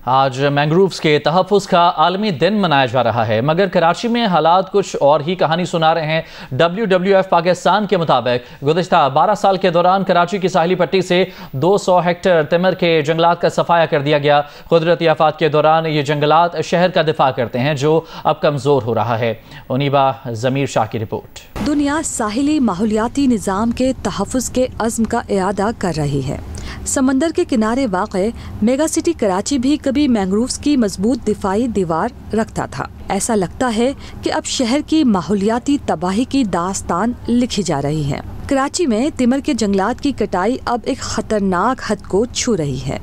आज मैंग्रोव्स के तहफ़्फ़ुज़ का आलमी दिन मनाया जा रहा है, मगर कराची में हालात कुछ और ही कहानी सुना रहे हैं। WWF पाकिस्तान के मुताबिक गुज़िश्ता 12 साल के दौरान कराची की साहिली पट्टी से 200 हेक्टेयर तिमर के जंगलात का सफाया कर दिया गया। कुदरती आफात के दौरान ये जंगलात शहर का दिफा करते हैं, जो अब कमज़ोर हो रहा है। उनीबा ज़मीर शाह की रिपोर्ट। दुनिया साहिली माहौलियाती निज़ाम के तहफ़्फ़ुज़ के अज़्म का इरादा कर रही है। समंदर के किनारे वाक़े मेगा सिटी कराची भी कभी मैंग्रोव्स की मजबूत दिफाई दीवार रखता था। ऐसा लगता है कि अब शहर की माहौलियाती तबाही की दास्तान लिखी जा रही है। कराची में तिमर के जंगलात की कटाई अब एक खतरनाक हद को छू रही है।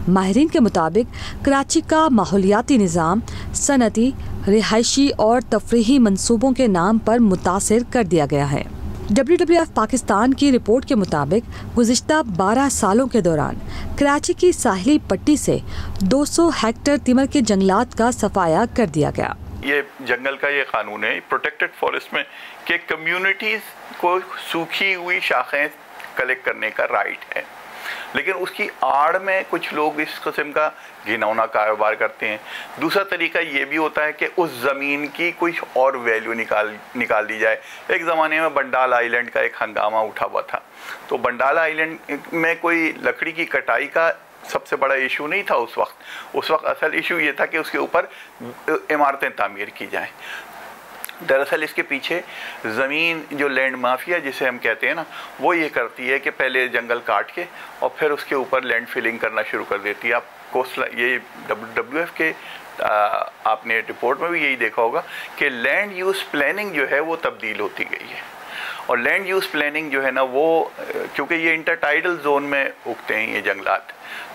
माहिरीन के मुताबिक कराची का माहौलियाती निज़ाम सनती, रिहायशी और तफरीही मंसूबों के नाम पर मुतासिर कर दिया गया है। WWF पाकिस्तान की रिपोर्ट के मुताबिक गुज़िश्ता 12 सालों के दौरान कराची की साहिली पट्टी से 200 हेक्टेयर तिमर के जंगलात का सफाया कर दिया गया। ये जंगल का ये कानून है प्रोटेक्टेड फॉरेस्ट में कि कम्युनिटीज़ को सूखी हुई शाखें कलेक्ट करने का राइट है, लेकिन उसकी आड़ में कुछ लोग इस किस्म का घिनौना कारोबार करते हैं। दूसरा तरीका ये भी होता है कि उस ज़मीन की कुछ और वैल्यू निकाल दी जाए। एक ज़माने में बंडाल आइलैंड का एक हंगामा उठा हुआ था, तो बंडाल आइलैंड में कोई लकड़ी की कटाई का सबसे बड़ा इशू नहीं था उस वक्त असल इशू ये था कि उसके ऊपर इमारतें तामीर की जाएँ। दरअसल इसके पीछे ज़मीन जो लैंड माफिया जिसे हम कहते हैं ना, वो ये करती है कि पहले जंगल काट के और फिर उसके ऊपर लैंड फिलिंग करना शुरू कर देती है। आप कोस्ट ये WWF के आपने रिपोर्ट में भी यही देखा होगा कि लैंड यूज़ प्लानिंग जो है वो तब्दील होती गई है। और लैंड यूज़ प्लानिंग जो है ना वो, क्योंकि ये इंटरटाइडल जोन में उगते हैं ये जंगलात,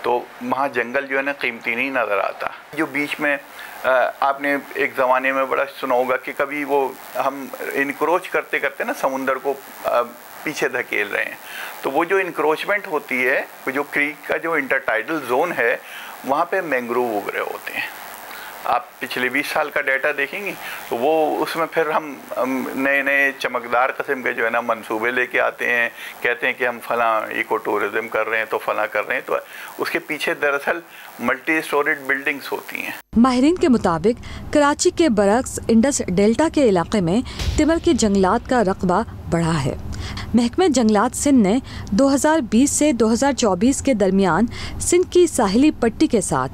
तो वहाँ जंगल जो है ना कीमती नहीं नज़र आता। जो बीच में आपने एक ज़माने में बड़ा सुना होगा कि कभी वो हम इनक्रोच करते करते ना समुंदर को पीछे धकेल रहे हैं, तो वो जो इनक्रोचमेंट होती है, वो जो क्रीक का जो इंटरटाइडल जोन है, वहाँ पे मैंग्रोव उग रहे होते हैं। आप पिछले 20 साल का डाटा देखेंगे तो वो उसमें फिर हम नए नए चमकदार किस्म के जो है ना मंसूबे लेके आते हैं, कहते हैं कि हम फलां इको टूरिज़म कर रहे हैं तो फलां कर रहे हैं, तो उसके पीछे दरअसल मल्टी स्टोरेड बिल्डिंग्स होती हैं। माहिरीन के मुताबिक कराची के बरक्स इंडस डेल्टा के इलाके में तिमर के जंगलात का रकबा बढ़ा है। महकमे जंगलात सिंध ने 2020 से 2024 के दरमियान सिंध की साहिली पट्टी के साथ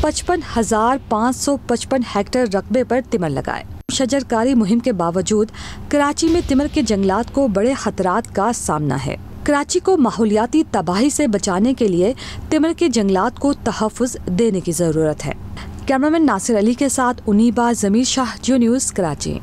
55,555 हेक्टेयर रकबे पर तिमर लगाए। शजरकारी मुहिम के बावजूद कराची में तिमर के जंगलात को बड़े खतरात का सामना है। कराची को माहौलियाती तबाही से बचाने के लिए तिमर के जंगलात को तहफ़्फ़ुज़ देने की ज़रूरत है। कैमरामैन नासिर अली के साथ उनीबा ज़मीर शाह, जियो न्यूज़, कराची।